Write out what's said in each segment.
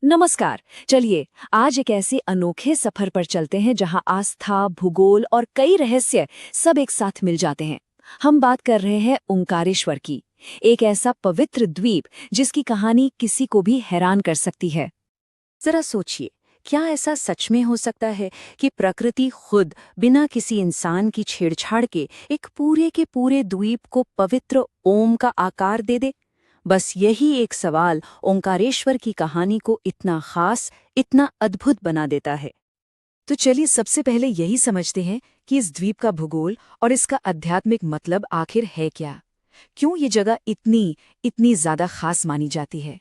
नमस्कार। चलिए आज एक ऐसे अनोखे सफर पर चलते हैं जहां आस्था, भूगोल और कई रहस्य सब एक साथ मिल जाते हैं। हम बात कर रहे हैं ओंकारेश्वर की, एक ऐसा पवित्र द्वीप जिसकी कहानी किसी को भी हैरान कर सकती है। जरा सोचिए, क्या ऐसा सच में हो सकता है कि प्रकृति खुद बिना किसी इंसान की छेड़छाड़ के एक पूरे के पूरे द्वीप को पवित्र ओम का आकार दे दे? बस यही एक सवाल ओंकारेश्वर की कहानी को इतना खास, इतना अद्भुत बना देता है। तो चलिए सबसे पहले यही समझते हैं कि इस द्वीप का भूगोल और इसका आध्यात्मिक मतलब आखिर है क्या। क्यों ये जगह इतनी ज्यादा खास मानी जाती है।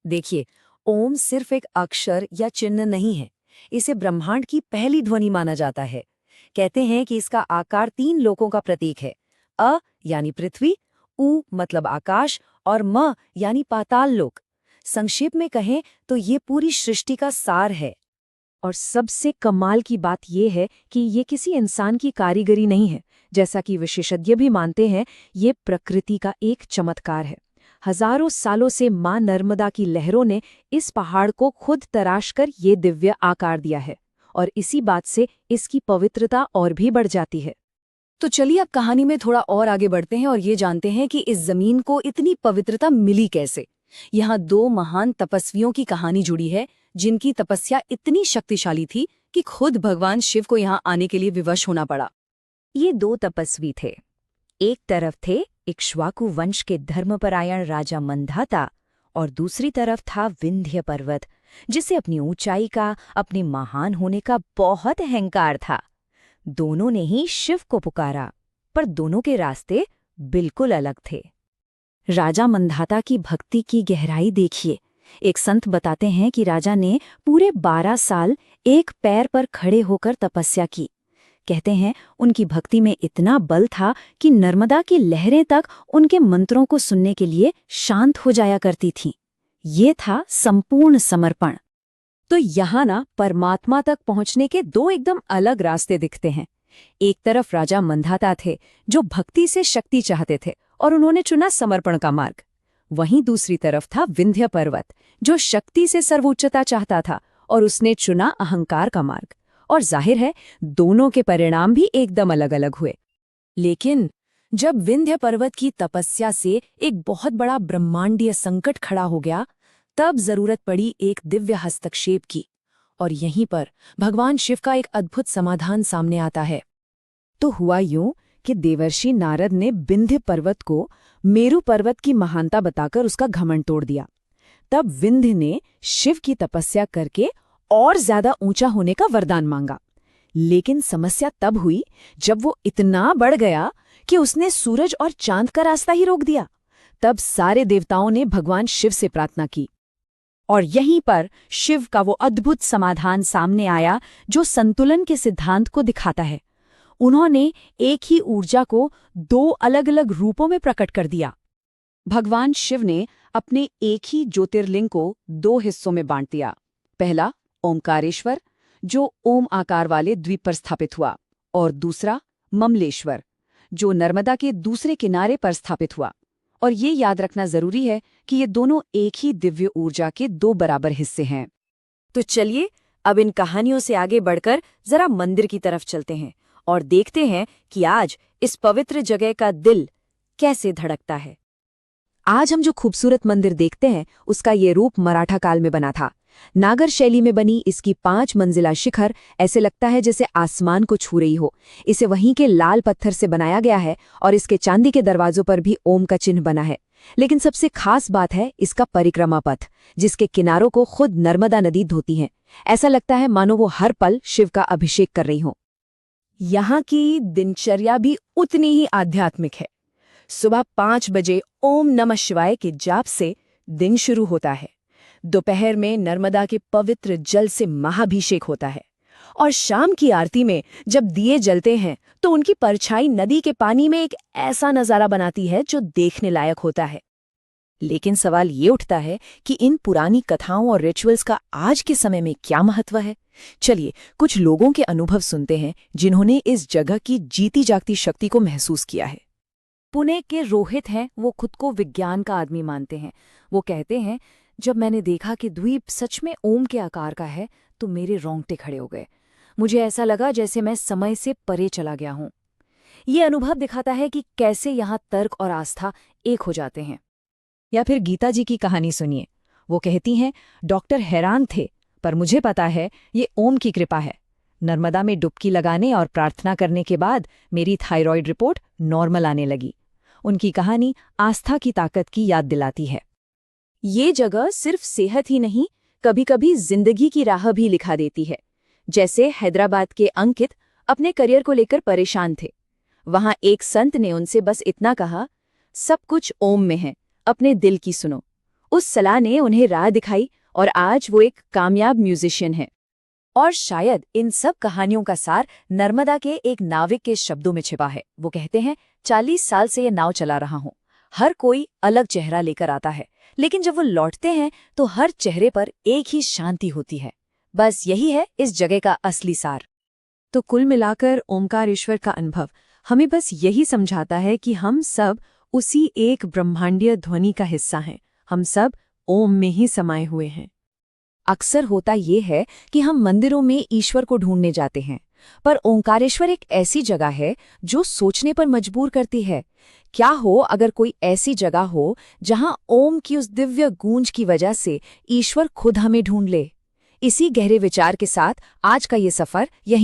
देखिए, ओम सिर्फ एक अक्षर या चिन्ह नहीं है, इसे ब्रह्मांड की पहली ध्वनि माना जाता है। कहते हैं कि इसका आकार 3 लोकों का प्रतीक है। अ यानी पृथ्वी, उ मतलब आकाश और म यानी पाताल लोक। संक्षेप में कहें तो ये पूरी सृष्टि का सार है। और सबसे कमाल की बात यह है कि ये किसी इंसान की कारीगरी नहीं है, जैसा कि विशेषज्ञ भी मानते हैं। ये प्रकृति का एक चमत्कार है। हजारों सालों से मां नर्मदा की लहरों ने इस पहाड़ को खुद तराश कर ये दिव्य आकार दिया है, और इसी बात से इसकी पवित्रता और भी बढ़ जाती है। तो चलिए अब कहानी में थोड़ा और आगे बढ़ते हैं और ये जानते हैं कि इस जमीन को इतनी पवित्रता मिली कैसे। यहाँ 2 महान तपस्वियों की कहानी जुड़ी है, जिनकी तपस्या इतनी शक्तिशाली थी कि खुद भगवान शिव को यहाँ आने के लिए विवश होना पड़ा। ये 2 तपस्वी थे। एक तरफ थे इक्ष्वाकु वंश के धर्मपरायण राजा मंधाता, और दूसरी तरफ था विंध्य पर्वत, जिसे अपनी ऊंचाई का, अपने महान होने का बहुत अहंकार था। दोनों ने ही शिव को पुकारा, पर दोनों के रास्ते बिल्कुल अलग थे। राजा मंधाता की भक्ति की गहराई देखिए। एक संत बताते हैं कि राजा ने पूरे 12 साल एक पैर पर खड़े होकर तपस्या की। कहते हैं उनकी भक्ति में इतना बल था कि नर्मदा की लहरें तक उनके मंत्रों को सुनने के लिए शांत हो जाया करती थीं। ये था संपूर्ण समर्पण। तो यहाँ ना परमात्मा तक पहुँचने के 2 एकदम अलग रास्ते दिखते हैं। एक तरफ राजा मंधाता थे, जो भक्ति से शक्ति चाहते थे, और उन्होंने चुना समर्पण का मार्ग। वहीं दूसरी तरफ था विंध्य पर्वत, जो शक्ति से सर्वोच्चता चाहता था, और उसने चुना अहंकार का मार्ग। और जाहिर है दोनों के परिणाम भी एकदम अलग-अलग हुए। लेकिन जब विंध्य पर्वत की तपस्या से एक बहुत बड़ा ब्रह्मांडीय संकट खड़ा हो गया, तब जरूरत पड़ी एक दिव्य हस्तक्षेप की। और यहीं पर भगवान शिव का एक अद्भुत समाधान सामने आता है। तो हुआ यूं कि देवर्षि नारद ने विंध्य पर्वत को मेरु पर्वत की महानता बताकर उसका घमंड तोड़ दिया। तब विंध्य ने शिव की तपस्या करके और ज्यादा ऊंचा होने का वरदान मांगा। लेकिन समस्या तब हुई जब वो इतना बढ़ गया कि उसने सूरज और चांद का रास्ता ही रोक दिया। तब सारे देवताओं ने भगवान शिव से प्रार्थना की, और यहीं पर शिव का वो अद्भुत समाधान सामने आया, जो संतुलन के सिद्धांत को दिखाता है। उन्होंने एक ही ऊर्जा को 2 अलग-अलग रूपों में प्रकट कर दिया। भगवान शिव ने अपने एक ही ज्योतिर्लिंग को 2 हिस्सों में बांट दिया। पहला ओंकारेश्वर, जो ओम आकार वाले द्वीप पर स्थापित हुआ, और दूसरा ममलेश्वर, जो नर्मदा के दूसरे किनारे पर स्थापित हुआ। और ये याद रखना जरूरी है कि ये दोनों एक ही दिव्य ऊर्जा के 2 बराबर हिस्से हैं। तो चलिए अब इन कहानियों से आगे बढ़कर जरा मंदिर की तरफ चलते हैं और देखते हैं कि आज इस पवित्र जगह का दिल कैसे धड़कता है। आज हम जो खूबसूरत मंदिर देखते हैं, उसका ये रूप मराठा काल में बना था। नागर शैली में बनी इसकी 5 मंजिला शिखर ऐसे लगता है जैसे आसमान को छू रही हो। इसे वहीं के लाल पत्थर से बनाया गया है, और इसके चांदी के दरवाजों पर भी ओम का चिन्ह बना है। लेकिन सबसे खास बात है इसका परिक्रमा पथ, जिसके किनारों को खुद नर्मदा नदी धोती है। ऐसा लगता है मानो वो हर पल शिव का अभिषेक कर रही हो। यहाँ की दिनचर्या भी उतनी ही आध्यात्मिक है। सुबह 5 बजे ओम नमः शिवाय के जाप से दिन शुरू होता है। दोपहर में नर्मदा के पवित्र जल से महाभिषेक होता है, और शाम की आरती में जब दिए जलते हैं तो उनकी परछाई नदी के पानी में एक ऐसा नजारा बनाती है जो देखने लायक होता है। लेकिन सवाल ये उठता है कि इन पुरानी कथाओं और रिचुअल्स का आज के समय में क्या महत्व है। चलिए कुछ लोगों के अनुभव सुनते हैं, जिन्होंने इस जगह की जीती जागती शक्ति को महसूस किया है। पुणे के रोहित हैं, वो खुद को विज्ञान का आदमी मानते हैं। वो कहते हैं, जब मैंने देखा कि द्वीप सच में ओम के आकार का है तो मेरे रोंगटे खड़े हो गए। मुझे ऐसा लगा जैसे मैं समय से परे चला गया हूं। ये अनुभव दिखाता है कि कैसे यहाँ तर्क और आस्था एक हो जाते हैं। या फिर गीता जी की कहानी सुनिए। वो कहती हैं, डॉक्टर हैरान थे, पर मुझे पता है ये ओम की कृपा है। नर्मदा में डुबकी लगाने और प्रार्थना करने के बाद मेरी थायराइड रिपोर्ट नॉर्मल आने लगी। उनकी कहानी आस्था की ताकत की याद दिलाती है। ये जगह सिर्फ सेहत ही नहीं, कभी-कभी जिंदगी की राह भी लिखा देती है। जैसे हैदराबाद के अंकित अपने करियर को लेकर परेशान थे। वहां एक संत ने उनसे बस इतना कहा, सब कुछ ओम में है, अपने दिल की सुनो। उस सलाह ने उन्हें राह दिखाई और आज वो एक कामयाब म्यूजिशियन है। और शायद इन सब कहानियों का सार नर्मदा के एक नाविक के शब्दों में छिपा है। वो कहते हैं, 40 साल से ये नाव चला रहा हूं। हर कोई अलग चेहरा लेकर आता है, लेकिन जब वो लौटते हैं तो हर चेहरे पर एक ही शांति होती है। बस यही है इस जगह का असली सार। तो कुल मिलाकर ओमकारेश्वर का अनुभव हमें बस यही समझाता है कि हम सब उसी एक ब्रह्मांडीय ध्वनि का हिस्सा हैं। हम सब ओम में ही समाये हुए हैं। अक्सर होता ये है कि हम मंदिरों में ईश्वर को ढूंढने जाते हैं, पर ओंकारेश्वर एक ऐसी जगह है जो सोचने पर मजबूर करती है। क्या हो अगर कोई ऐसी जगह हो जहां ओम की उस दिव्य गूंज की वजह से ईश्वर खुद हमें ढूंढ ले। इसी गहरे विचार के साथ आज का ये सफर यहीं